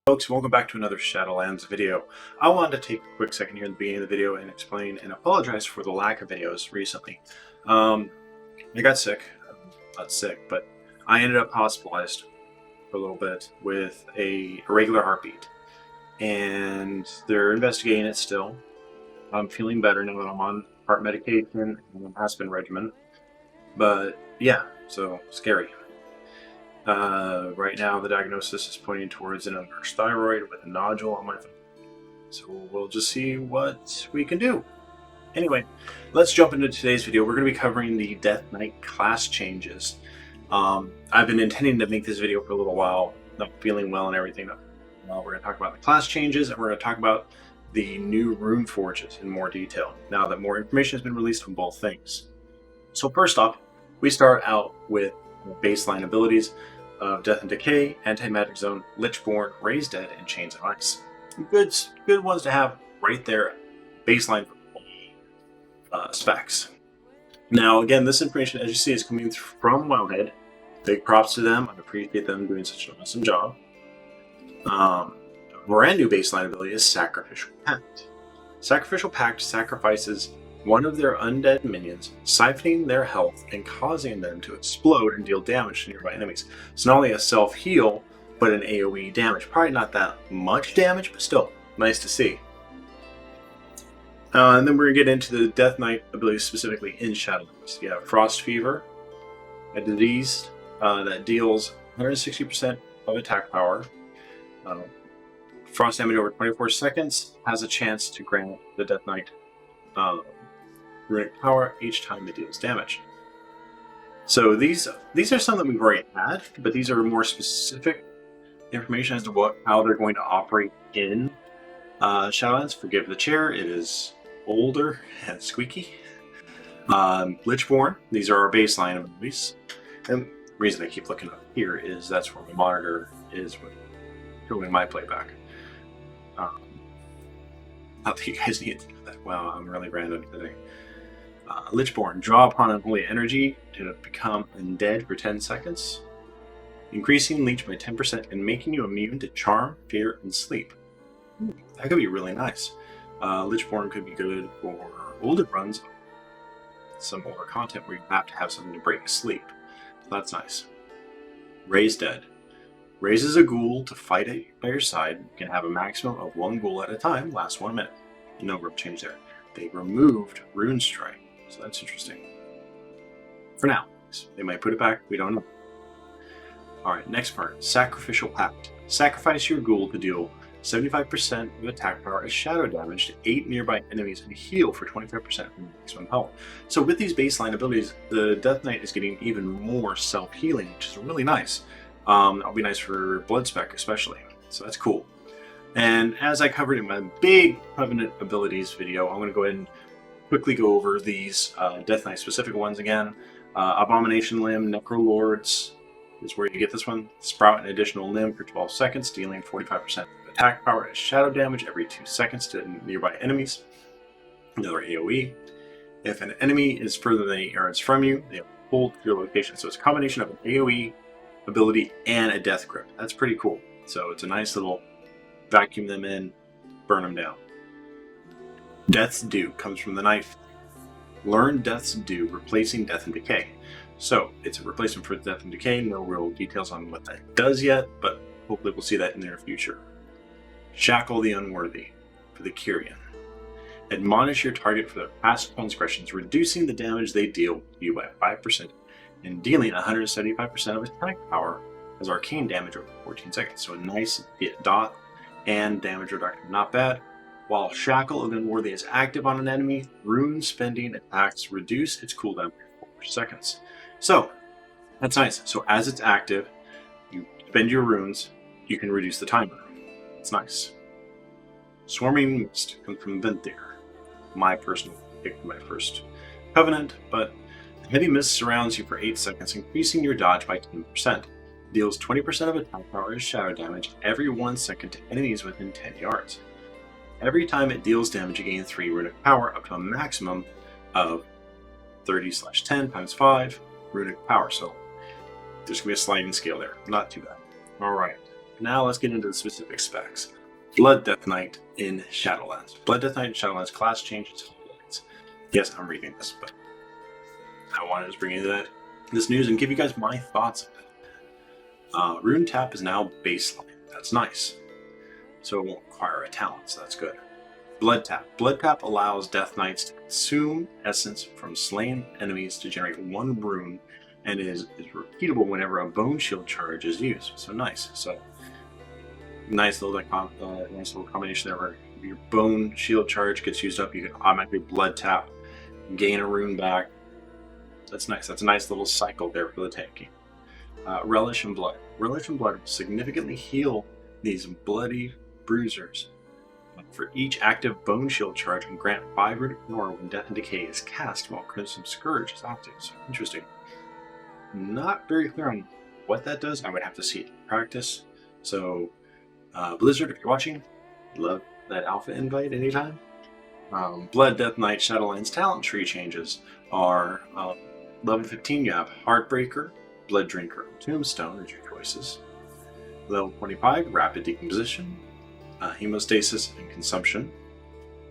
Folks, welcome back to another Shadowlands video. I wanted to take a quick second here in the beginning of the video and explain and apologize for the lack of videos recently. I got sick, not sick, but I ended up hospitalized for a little bit with a irregular heartbeat. And they're investigating it still. I'm feeling better now that I'm on heart medication and an aspirin regimen. But yeah, so scary. Right now, the diagnosis is pointing towards an inverse thyroid with a nodule on my thumb. So we'll just see what we can do. Anyway, let's jump into today's video. We're going to be covering the Death Knight class changes. I've been intending to make this video for a little while, not feeling well and everything. We're going to talk about the class changes, and we're going to talk about the new rune forges in more detail, now that more information has been released on both things. So first off, we start out with baseline abilities of Death and Decay, Anti-Magic Zone, Lichborn, Raise Dead, and Chains of Ice. Good ones to have right there, baseline specs. Now again, this information, as you see, is coming from Wowhead. Big props to them. I appreciate them doing such an awesome job. Brand new baseline ability is Sacrificial Pact. Sacrificial Pact sacrifices one of their undead minions, siphoning their health and causing them to explode and deal damage to nearby enemies. It's not only a self-heal, but an AoE damage. Probably not that much damage, but still, nice to see. And then we're going to get into the Death Knight abilities specifically in Shadowlands. You have Frost Fever, a disease that deals 160% of attack power. Frost damage over 24 seconds has a chance to grant the Death Knight runic power each time it deals damage. So these are some that we've already had, but these are more specific information as to how they're going to operate in Shadowlands. Forgive the chair, it is older and squeaky. Lichborn, these are our baseline abilities. And the reason I keep looking up here is that's where my monitor is showing my playback. Not that you guys need to know that. Wow, I'm really random today. Lichborn, draw upon Unholy energy to become undead for 10 seconds, increasing leech by 10% and making you immune to charm, fear, and sleep. That could be really nice. Lichborn could be good for older runs, some older content where you have to have something to break sleep. So that's nice. Raise Dead. Raises a ghoul to fight by your side. You can have a maximum of one ghoul at a time, lasts 1 minute. No real change there. They removed Rune Strike, so that's interesting. For now, they might put it back, we don't know. Alright, next part, Sacrificial Pact. Sacrifice your ghoul to deal 75% of attack power as shadow damage to 8 nearby enemies and heal for 25% from maximum health. So with these baseline abilities, the Death Knight is getting even more self-healing, which is really nice. That'll be nice for Blood Spec especially, so that's cool. And as I covered in my big Covenant abilities video, I'm going to go ahead and quickly go over these Death Knight specific ones again. Abomination Limb, Necrolords is where you get this one. Sprout an additional limb for 12 seconds, dealing 45% of attack power as shadow damage every 2 seconds to nearby enemies. Another AoE. If an enemy is further than 8 yards from you, they hold your location. So it's a combination of an AoE ability and a death grip. That's pretty cool. So it's a nice little vacuum them in, burn them down. Death's Due comes from the knife. Learn Death's Due, replacing Death and Decay. So it's a replacement for Death and Decay. No real details on what that does yet, but hopefully we'll see that in the near future. Shackle the Unworthy for the Kyrian. Admonish your target for their past transgressions, reducing the damage they deal to you by 5% and dealing 175% of attack power as arcane damage over 14 seconds. So a nice dot and damage reduction, not bad. While Shackle of the Unworthy is active on an enemy, rune spending attacks reduce its cooldown by 4 seconds. So that's nice. So as it's active, you spend your runes, you can reduce the timer. It's nice. Swarming Mist comes from Venthyr, my personal pick for my first Covenant, but heavy mist surrounds you for 8 seconds, increasing your dodge by 10%. Deals 20% of attack power as shadow damage every 1 second to enemies within 10 yards. Every time it deals damage, you gain 3 runic power up to a maximum of 30/10 times 5 runic power. So there's going to be a sliding scale there. Not too bad. Alright. Now let's get into the specific specs. Blood Death Knight in Shadowlands. Blood Death Knight in Shadowlands class changes. Yes, I'm reading this, but I wanted to bring you this news and give you guys my thoughts on it. Rune Tap is now baseline. That's nice. So it won't require a talent, so that's good. Blood Tap. Blood Tap allows Death Knights to consume essence from slain enemies to generate 1 rune, and is repeatable whenever a bone shield charge is used. So nice. So nice little combination there where your bone shield charge gets used up, you can automatically Blood Tap, gain a rune back. That's nice. That's a nice little cycle there for the tanking. Relish and Blood. Relish and Blood will significantly heal these bloody bruisers for each active bone shield charge and grant 5 runic power when Death and Decay is cast while Crimson Scourge is active. So interesting. Not very clear on what that does. I would have to see it in practice. So Blizzard, if you're watching, love that alpha invite anytime. Blood Death Knight Shadowlands talent tree changes are level 15 you have Heartbreaker, Blood Drinker, Tombstone as your choices. Level 25 Rapid Decomposition, Hemostasis and Consumption.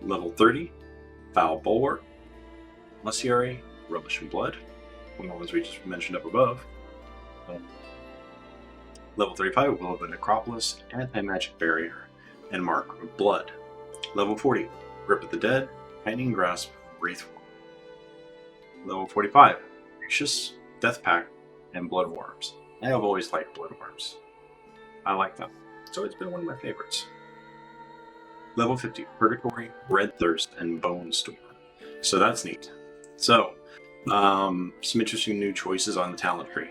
Level 30 Foul Bulwark, Messiari, Relish and Blood, one of the ones we just mentioned up above. Level 35 Will of the Necropolis, Anti-Magic Barrier, and Mark of Blood. Level 40 Grip of the Dead, Tightening Grasp, Wraithfall. Level 45 Gracious, Death Pact, and Blood Worms. I have always liked Blood Worms. I like them, so it's been one of my favorites. Level 50 Purgatory, Red Thirst, and Bone Storm. So that's neat. So, some interesting new choices on the talent tree.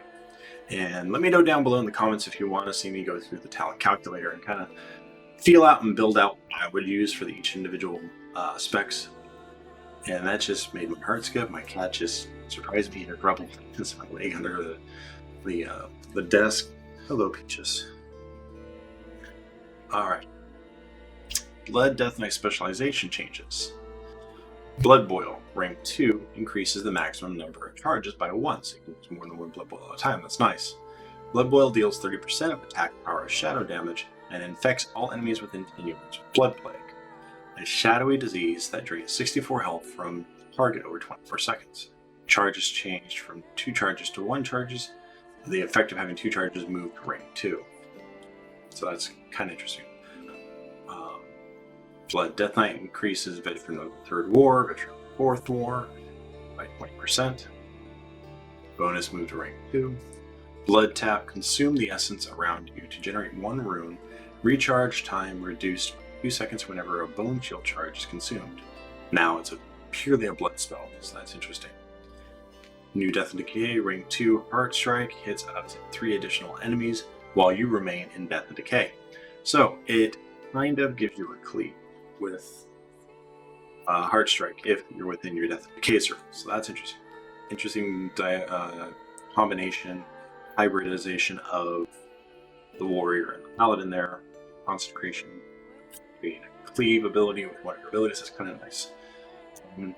And let me know down below in the comments if you want to see me go through the talent calculator and kind of feel out and build out what I would use for each individual specs. And that just made my heart skip. My cat just surprised me in her grubble. It's my leg under the desk. Hello, Peaches. Alright. Blood Death Knight specialization changes. Blood Boil, rank 2, increases the maximum number of charges by 1, so you can use more than 1 Blood Boil at a time. That's nice. Blood Boil deals 30% of attack power as shadow damage and infects all enemies within 10 yards with Blood Plague, a shadowy disease that drains 64 health from the target over 24 seconds. Charges changed from 2 charges to 1 charges. The effect of having 2 charges moved to rank 2. So that's kind of interesting. Blood Death Knight increases Veteran of the 3rd War, Veteran of the 4th War by 20%. Bonus move to rank 2. Blood Tap, consume the essence around you to generate 1 rune. Recharge time reduced by 2 seconds whenever a bone shield charge is consumed. Now it's purely a blood spell, so that's interesting. New Death and Decay, rank 2, Heart Strike, hits up to 3 additional enemies while you remain in Death and Decay. So it kind of gives you a cleave with Heart Strike if you're within your Death and Decay circle. So that's interesting. Interesting combination, hybridization of the warrior and the paladin there. Consecration, a cleave ability with one of your abilities. That's kind of nice.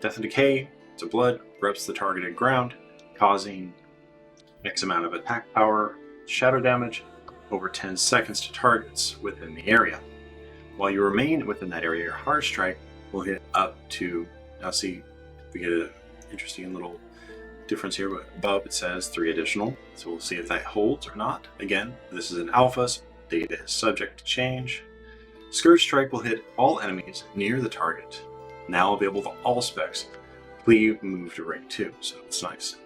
Death and Decay, it's a blood, reps the targeted ground, causing X amount of attack power, shadow damage, over 10 seconds to targets within the area. While you remain within that area, your Heart Strike will hit up to, now see, we get an interesting little difference here, but above it says 3 additional, so we'll see if that holds or not. Again, this is an alpha, so data is subject to change. Scourge Strike will hit all enemies near the target, now available to all specs. Cleave move to rank 2, so that's nice.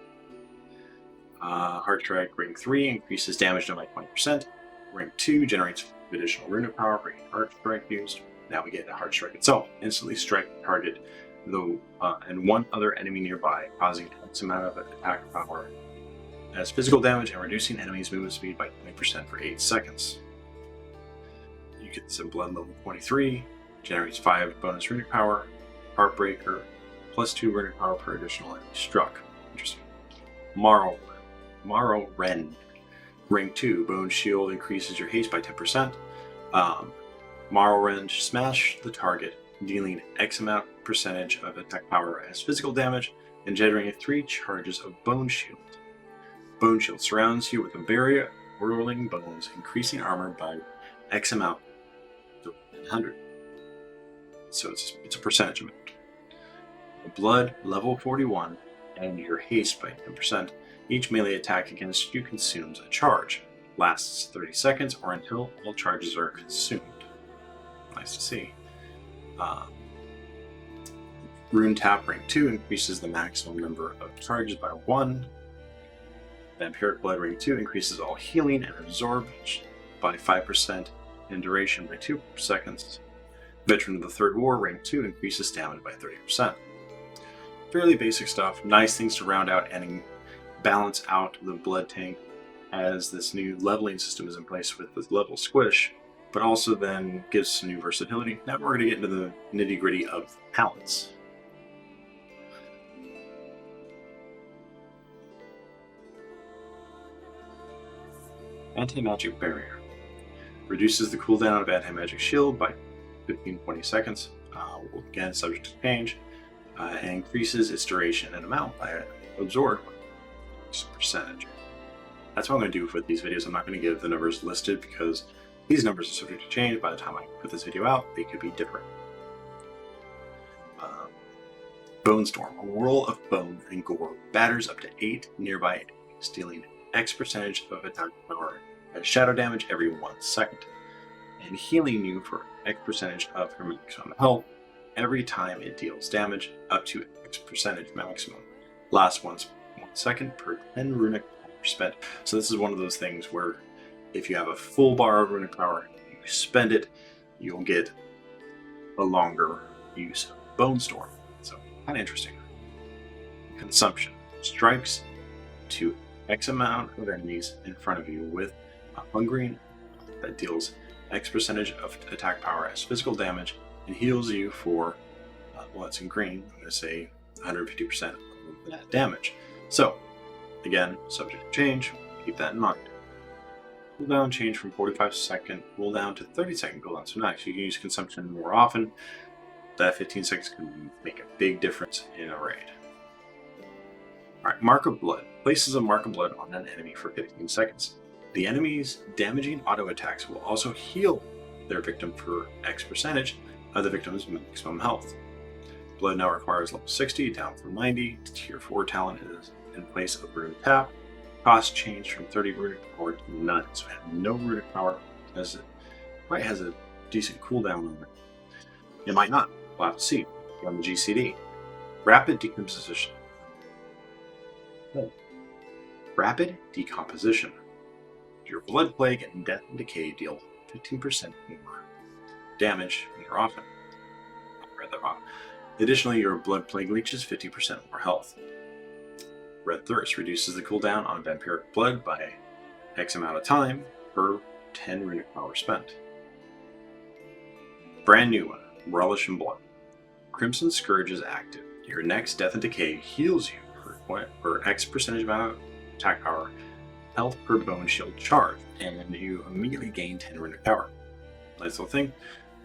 Heart Strike rank 3 increases damage done by 20%. Rank 2 generates additional runic power for each Heart Strike used. Now we get the Heart Strike itself. Instantly strike the target and 1 other enemy nearby, causing X amount of attack power as physical damage and reducing enemies' movement speed by 20% for 8 seconds. You get some Blood level 23, generates 5 bonus runic power, Heartbreaker, plus 2 runic power per additional enemy struck. Interesting. Marrow Rend. Rank 2, Bone Shield increases your haste by 10%. Marrow Rend, smash the target, dealing X amount percentage of attack power as physical damage and generating 3 charges of Bone Shield. Bone Shield surrounds you with a barrier of whirling bones, increasing armor by X amount to 100. So it's a percentage amount. Blood, level 41, and your haste by 10%. Each melee attack against you consumes a charge. Lasts 30 seconds or until all charges are consumed. Nice to see. Rune Tap rank 2 increases the maximum number of charges by 1. Vampiric Blood rank 2 increases all healing and absorb by 5% and duration by 2 seconds. Veteran of the Third War rank 2 increases stamina by 30%. Fairly basic stuff, nice things to round out and balance out the blood tank as this new leveling system is in place with this level squish, but also then gives some new versatility. Now we're going to get into the nitty gritty of talents. Anti-Magic Barrier. Reduces the cooldown of Anti-Magic Shield by 15-20 seconds, again subject to change, and increases its duration and amount by absorbed percentage. That's what I'm going to do with these videos. I'm not going to give the numbers listed because these numbers are subject to change. By the time I put this video out, they could be different. Bone Storm. A whirl of bone and gore batters up to 8 nearby enemies, dealing X percentage of attack power as shadow damage every 1 second, and healing you for X percentage of your maximum health every time it deals damage up to X percentage maximum. Lasts 1 second per 10 runic power spent. So this is one of those things where if you have a full bar of runic power, you spend it, you'll get a longer use of Bone Storm. So kind of interesting. Consumption. Strikes to X amount of enemies in front of you with a hungering that deals X percentage of attack power as physical damage and heals you for, well, it's in green, I'm going to say 150% of that damage. So, again, subject to change, keep that in mind. Cooldown change from 45-second cooldown to 30-second cooldown. So nice, you can use consumption more often. That 15 seconds can make a big difference in a raid. Alright, Mark of Blood. Places a Mark of Blood on an enemy for 15 seconds. The enemy's damaging auto attacks will also heal their victim for X percentage of the victim's maximum health. Blood now requires level 60, down from 90. Tier 4 talent is in place of Rune Tap. Cost changed from 30 runic power to none, so I have no runic power as it probably has a decent cooldown on it. It might not. We'll have to see on the GCD. Rapid Decomposition. Rapid Decomposition. Your Blood Plague and Death and Decay deal 15% more damage more often. I read that wrong. Additionally, your Blood Plague leeches 50% more health. Red Thirst reduces the cooldown on vampiric blood by X amount of time per 10 runic power spent. Brand new one, Relish in Blood. Crimson Scourge is active. Your next Death and Decay heals you for X percentage amount of attack power, health per bone shield charge, and you immediately gain 10 runic power. Nice little thing.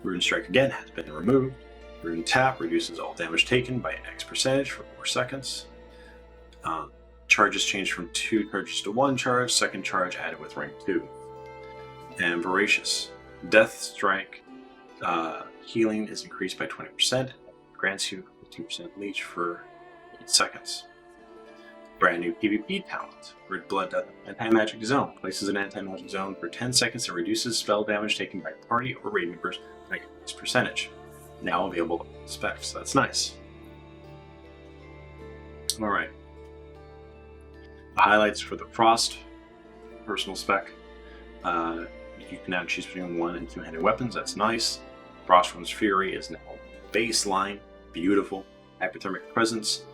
Rune Strike again has been removed. Rune Tap reduces all damage taken by X percentage for 4 seconds. Charges changed from 2 charges to 1 charge, second charge added with rank 2. And Voracious. Death Strike healing is increased by 20%, grants you 15% leech for 8 seconds. Brand new PvP talent. Red Blood Anti-Magic Zone. Places an Anti-Magic Zone for 10 seconds and reduces spell damage taken by party or raid members by X percentage. Now available to specs, so that's nice. Alright. The highlights for the Frost personal spec. You can now choose between 1 and 2-handed weapons, that's nice. Frostwind's Fury is now baseline, beautiful. Hypothermic Presence,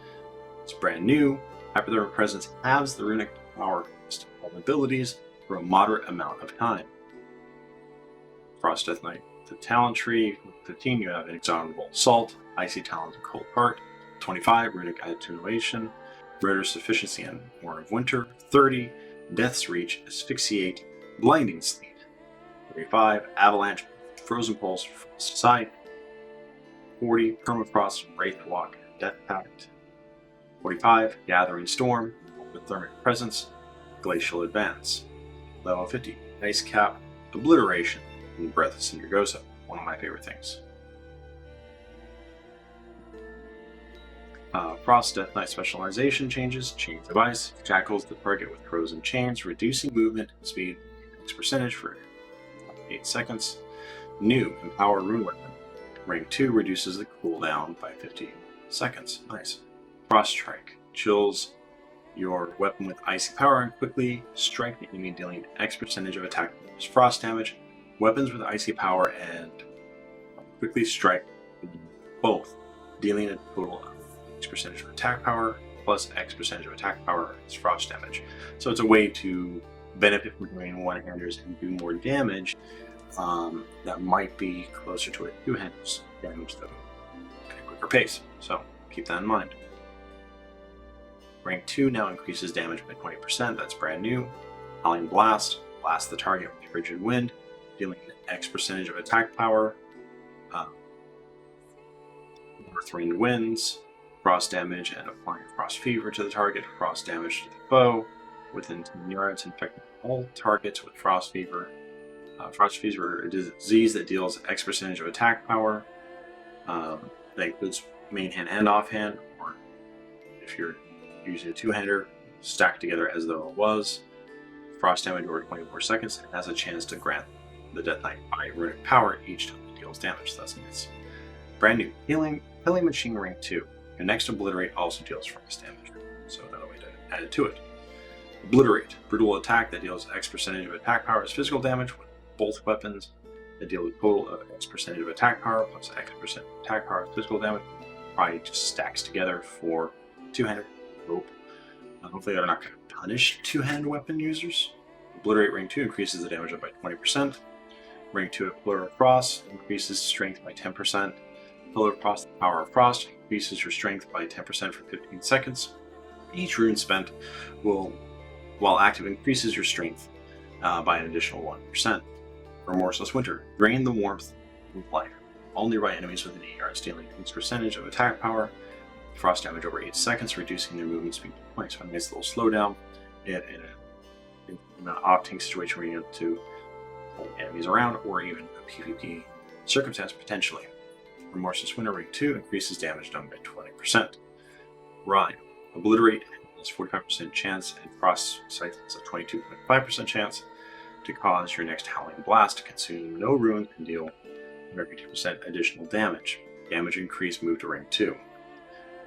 it's brand new. Hypothermic Presence halves the runic power cost of abilities for a moderate amount of time. Frost Death Knight, the talent tree, with 15 you have Inexorable Assault, Icy Talent and Cold Heart, 25 Runic Attenuation, Raider Sufficiency and War of Winter, 30 Death's Reach, Asphyxiate, Blinding Sleet, 35 Avalanche, Frozen Pulse, Frost Sight, 40 Permafrost, Wraith Walk, Death Pact, 45 Gathering Storm, Hypothermic Presence, Glacial Advance, level 50 Ice Cap, Obliteration, and Breath of Cindergosa, one of my favorite things. Frost Death Knight specialization changes, Chains of Ice, shackles the target with frozen chains, reducing movement and speed X% for 8 seconds. New Empower Rune Weapon. Rank 2 reduces the cooldown by 50 seconds. Nice. Frost Strike. Chills your weapon with icy power and quickly strike the enemy, dealing X% of attack frost damage. Weapons with icy power and quickly strike both, dealing a total of X% of attack power plus X% of attack power is frost damage. So it's a way to benefit from doing one-handers and do more damage that might be closer to a two-handers damage though at a quicker pace. So keep that in mind. Rank 2 now increases damage by 20%, that's brand new. Howling Blast, blast the target with frigid wind, dealing X% of attack power. North Wind Winds, frost damage and applying frost fever to the target, frost damage to the foe within 10 yards, infecting all targets with frost fever. Frost fever is a disease that deals X% of attack power. That includes main hand and offhand, or if you're using a two-hander, stacked together as though it was. Frost damage over 24 seconds and has a chance to grant the Death Knight by runic power each time it deals damage. That's nice. Brand new Healing Machine Rank 2. Your next Obliterate also deals frost damage, so another way to add it to it. Obliterate, brutal attack that deals X% of attack power as physical damage with both weapons that deal a total of X% of attack power plus X% attack power as physical damage. Probably just stacks together for two-hander. Hopefully they're not going to punish two-hand weapon users. Obliterate Rank 2 increases the damage by 20%. Rank 2 at Pillar of Frost increases strength by 10%. Pillar of Frost, the Power of Frost, increases your strength by 10% for 15 seconds. Each rune spent will, while active, increases your strength by an additional 1%. Remorseless Winter, drain the warmth of life. All nearby enemies within 8 yards, dealing X% of attack power. Frost damage over 8 seconds, reducing their movement speed to 20. So a nice little slowdown in an off-tank situation where you have to pull enemies around, or even a PvP circumstance potentially. Remorseless Winter Rank 2 increases damage done by 20%. Rhyme. Obliterate has 45% chance, and Frost Scythe has a 22.5% chance to cause your next Howling Blast to consume no runes and deal 32% additional damage. Damage increase move to Rank 2.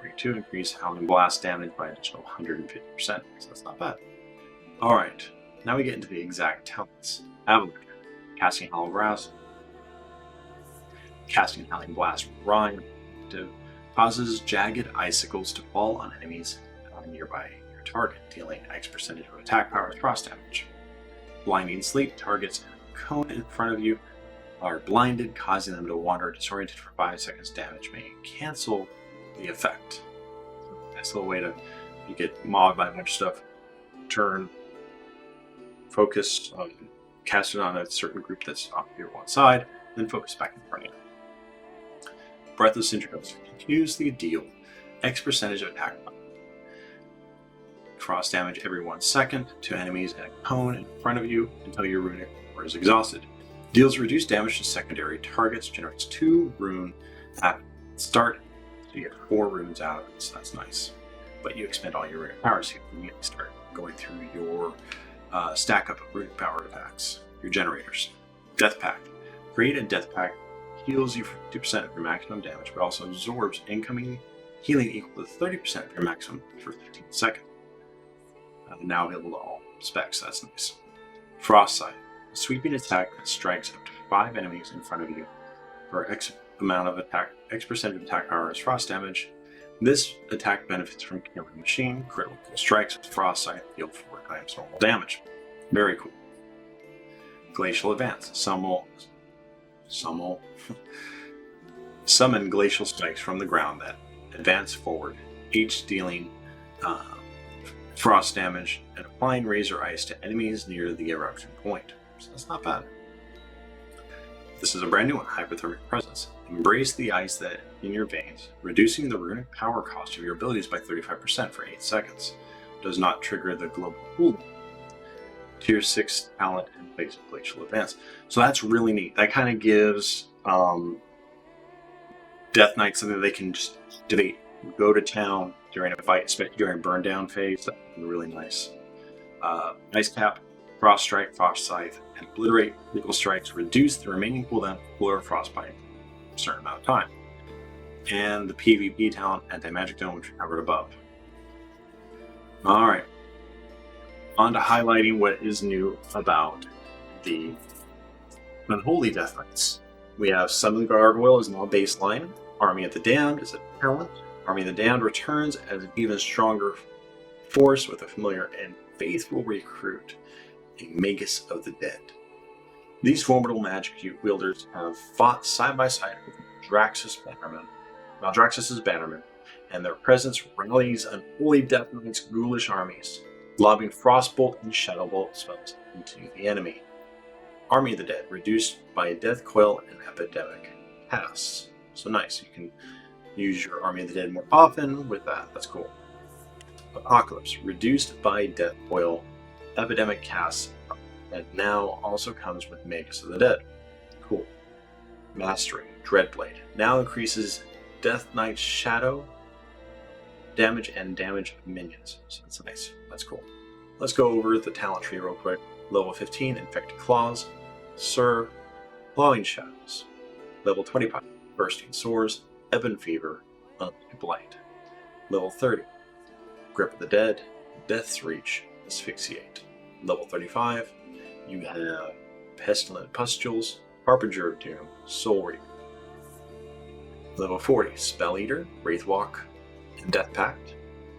Rank 2 increase Howling Blast damage by an additional 150%, so that's not bad. Alright, now we get into the exact talents. Avalanche, casting Howling Blast, casting Howling Blast with Rhyme, causes jagged icicles to fall on enemies nearby your target, dealing X% of attack power with frost damage. Blinding Sleep, targets in a cone in front of you are blinded, causing them to wander disoriented for 5 seconds. Damage may cancel the effect. Nice little way to, you get mobbed by a bunch of stuff, turn, focus on, cast it on a certain group that's off your one side, then focus back in front of you. Breath of Cindergosa continuously deal X% of attack power. Frost damage every 1 second to enemies in a cone in front of you until your runic power is exhausted. Deals reduced damage to secondary targets, generates 2 rune at start, so you get 4 runes out of it, so that's nice. But you expend all your runic power, so you need to start going through your stack up of runic power attacks, your generators. Death Pact. Create a Death Pact, heals you for 50% of your maximum damage, but also absorbs incoming healing equal to 30% of your maximum for 15 seconds. Now available to all specs, that's nice. Frost Scythe. A sweeping attack that strikes up to 5 enemies in front of you for X amount of attack, X% of attack power is frost damage. This attack benefits from killing a machine. Critical strikes with Frost Scythe deal 4 times normal damage. Very cool. Glacial Advance. Summon glacial spikes from the ground that advance forward, each dealing frost damage and applying razor ice to enemies near the eruption point. So that's not bad. This is a brand new one, Hypothermic Presence. Embrace the ice that in your veins, reducing the runic power cost of your abilities by 35% for 8 seconds. Does not trigger the global cooldown. Tier 6 talent and basic glacial advance. So that's really neat. That kind of gives Death Knight something they can just go to town during a fight, especially during burn down phase. That's really nice. Ice Cap, Frost Strike, Frost Scythe, and Obliterate critical strikes reduce the remaining cooldown of Cooler Frostbite for a certain amount of time. And the PvP talent, Anti-Magic Dome, which we covered above. Alright. On to highlighting what is new about the Unholy Death Knights. We have Summon Gargoyle is now baseline. Army of the Damned is a talent. Army of the Damned returns as an even stronger force with a familiar and faithful recruit, a Magus of the Dead. These formidable magic wielders have fought side by side with Maldraxxus's Bannerman, and their presence rallies Unholy Death Knight's ghoulish armies, lobbing Frostbolt and Shadowbolt spells into the enemy. Army of the Dead, reduced by Death Coil and Epidemic casts. So nice, you can use your Army of the Dead more often with that, that's cool. Apocalypse, reduced by Death Coil, Epidemic casts, and now also comes with Magus of the Dead. Cool. Mastery, Dreadblade, now increases Death Knight's shadow damage and damage of minions. So that's nice, that's cool. Let's go over the talent tree real quick. Level 15, Infected Claws, Serve, Clawing Shadows. Level 25, Bursting Swords, Ebon Fever, Unlucky Blight. Level 30, Grip of the Dead, Death's Reach, Asphyxiate. Level 35, you have Pestilent Pustules, Harbinger of Doom, Soul Reaper. Level 40, Spell Eater, Wraithwalk, and Death Pact.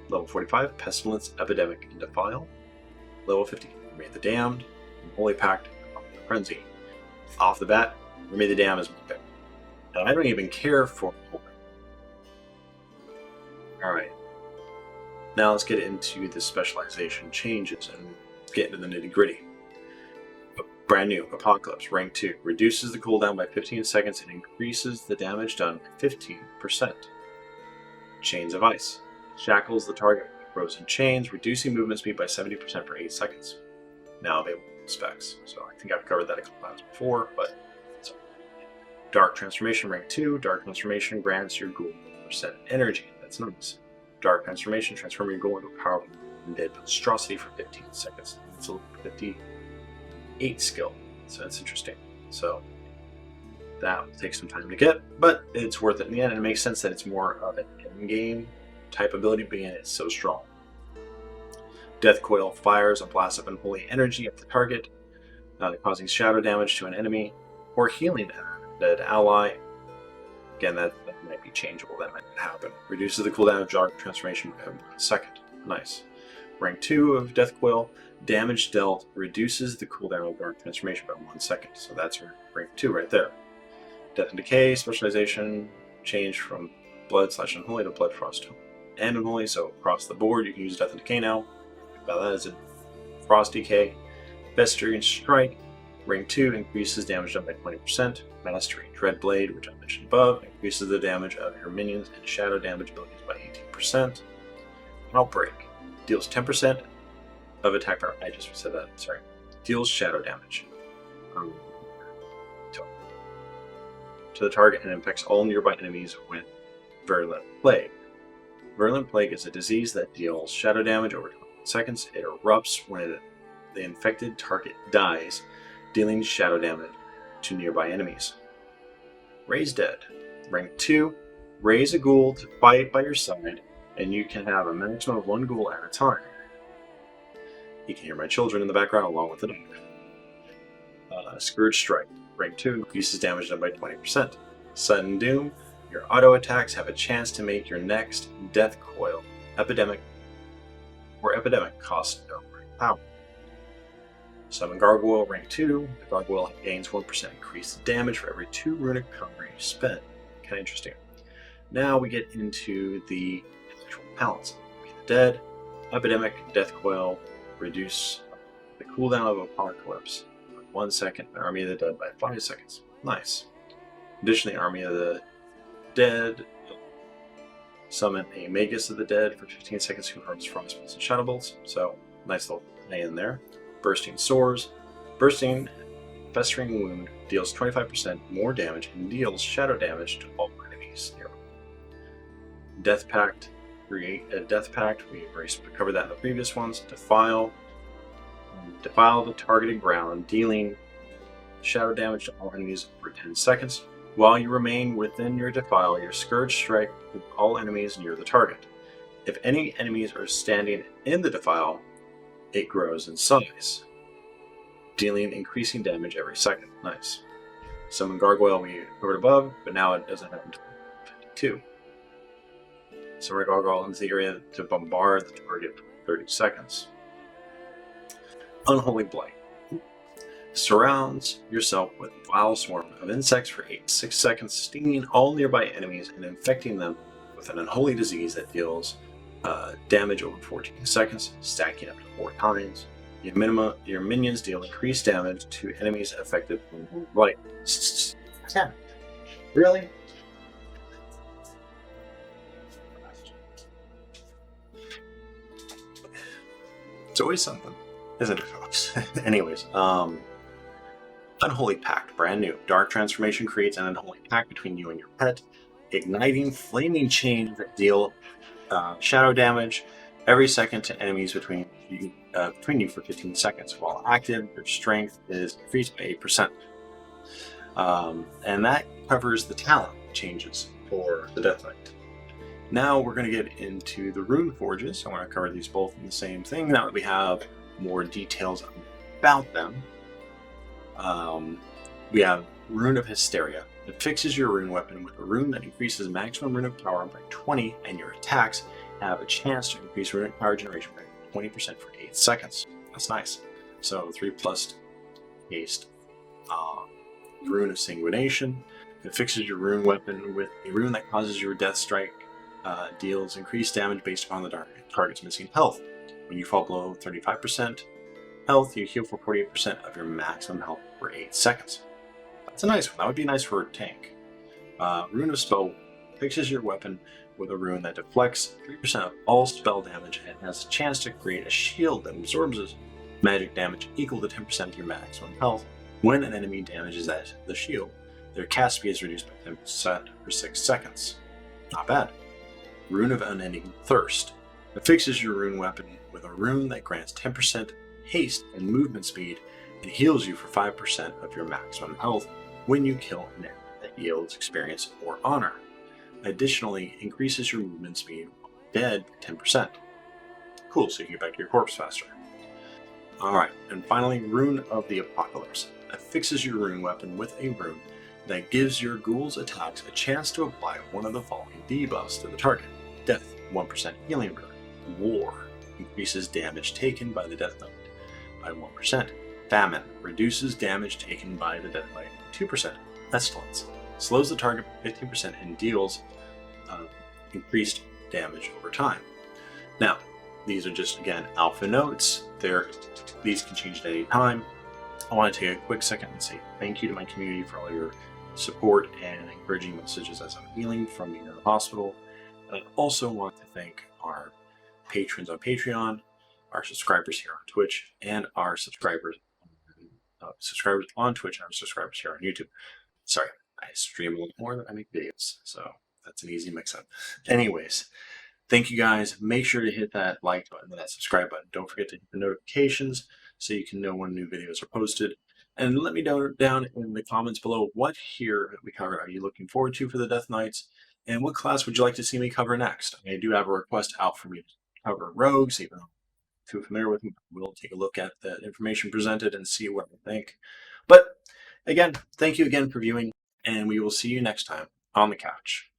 Level 45, Pestilence, Epidemic, and Defile. Level 50, Remain the Damned, and Holy Pact, and Frenzy. Off the bat, Remain the Damned is my pick. And I don't even care for Holy. Alright. Now let's get into the specialization changes and get into the nitty gritty. Brand new, Apocalypse, rank 2. Reduces the cooldown by 15 seconds and increases the damage done by 15%. Chains of Ice. Shackles the target with frozen chains, reducing movement speed by 70% for 8 seconds. Now available specs. So I think I've covered that a couple times before, but so. Dark Transformation, rank 2. Dark Transformation grants your ghoul percent energy. That's nice. Dark Transformation, transform your ghoul into a powerful undead monstrosity for 15 seconds. It's a 58 skill, so that's interesting. So that will take some time to get, but it's worth it in the end, and it makes sense that it's more of an in-game type ability being it's so strong. Death Coil fires a blast of unholy energy at the target, causing shadow damage to an enemy, or healing an undead ally. Again, that might be changeable, that might happen. Reduces the cooldown of Dark Transformation by 1 second. Nice. Rank 2 of Death Coil, damage dealt reduces the cooldown of Dark Transformation by 1 second. So that's rank 2 right there. Death and Decay, specialization, change from Blood/Unholy to Blood, Frost, and Unholy. So across the board, you can use Death and Decay now. About that as a Frost Decay. Festering Strike, rank 2, increases damage done by 20%. Mastery, Dreadblade, which I mentioned above, increases the damage of your minions and shadow damage abilities by 18%. Outbreak, deals 10% of attack power. I just said that, sorry. Deals shadow damage to the target and infects all nearby enemies with Virulent Plague. Virulent Plague is a disease that deals shadow damage over 20 seconds. It erupts when the infected target dies, dealing shadow damage to nearby enemies. Raise Dead. Rank 2. Raise a ghoul to fight by your side, and you can have a maximum of 1 ghoul at a time. You can hear my children in the background along with the dog. Scourge Strike. Rank 2 increases damage done by 20%. Sudden Doom. Your auto attacks have a chance to make your next Death Coil, Epidemic, or Epidemic cost no power. Summon Gargoyle, rank 2. The Gargoyle gains 1% increased damage for every 2 runic power you spend. Kind of interesting. Now we get into the actual talents. The Dead, Epidemic, Death Coil, reduce the cooldown of Apocalypse by 1 second, and Army of the Dead by 5 seconds. Nice. Additionally, Army of the Dead, summon a Magus of the Dead for 15 seconds who harms Frostbolts and Shadowbolts. So, nice little play in there. Bursting Sores. Bursting Festering Wound deals 25% more damage and deals shadow damage to all enemies nearby. Death Pact. Create a Death Pact. We already covered that in the previous ones. Defile the targeted ground, dealing shadow damage to all enemies for 10 seconds. While you remain within your defile, your Scourge strike with all enemies near the target. If any enemies are standing in the defile, it grows in size, dealing increasing damage every second. Nice. Summon Gargoyle we covered above, but now it doesn't have until 52. Summon Gargoyle into the area to bombard the target for 30 seconds. Unholy Blight. Surrounds yourself with a vile swarm of insects for 6 seconds, stinging all nearby enemies and infecting them with an unholy disease that deals damage over 14 seconds, stacking up to 4 times. Your minions deal increased damage to enemies affected by blight. Really? It's always something, isn't it, folks? Anyways, Unholy Pact, brand new. Dark Transformation creates an unholy pact between you and your pet, igniting flaming chains that deal shadow damage every second to enemies between you for 15 seconds. While active, your strength is increased by 8%. And that covers the talent changes for the Death Knight. Now we're going to get into the Rune Forges. I want to cover these both in the same thing. Now that we have more details about them. We have Rune of Hysteria. It fixes your rune weapon with a rune that increases maximum runic power by 20, and your attacks have a chance to increase runic power generation by 20% for 8 seconds. That's nice. So 3+ haste. Rune of Sanguination. It fixes your rune weapon with a rune that causes your death strike deals increased damage based upon the target's missing health. When you fall below 35% health, you heal for 48% of your maximum health for 8 seconds. That's a nice one. That would be nice for a tank. Rune of Spell fixes your weapon with a rune that deflects 3% of all spell damage and has a chance to create a shield that absorbs magic damage equal to 10% of your maximum health. When an enemy damages the shield, their cast speed is reduced by 10% for 6 seconds. Not bad. Rune of Unending Thirst. It fixes your rune weapon with a rune that grants 10% haste and movement speed and heals you for 5% of your maximum health when you kill an enemy that yields experience or honor. Additionally, increases your movement speed while dead by 10%. Cool, so you can get back to your corpse faster. Alright, and finally, Rune of the Apocalypse. It fixes your rune weapon with a rune that gives your ghoul's attacks a chance to apply one of the following debuffs to the target. Death, 1% healing rune. War, increases damage taken by the Death Knight by 1%. Famine, reduces damage taken by the Death Knight by 2%. Pestilence, slows the target by 15% and deals increased damage over time. Now, these are just, again, alpha notes. These can change at any time. I want to take a quick second and say thank you to my community for all your support and encouraging messages as I'm healing from being in the hospital. And I also want to thank our patrons on Patreon, our subscribers here on Twitch, and our subscribers on Twitch and our subscribers here on YouTube. Sorry, I stream a little more than I make videos, so that's an easy mix-up. Anyways, thank you guys. Make sure to hit that like button and that subscribe button. Don't forget to hit the notifications so you can know when new videos are posted. And let me know down in the comments below what here we covered are you looking forward to for the Death Knights, and what class would you like to see me cover next? I do have a request out for me to cover rogues, even though I'm too familiar with them. We'll take a look at the information presented and see what I think. But again, thank you again for viewing, and we will see you next time on the couch.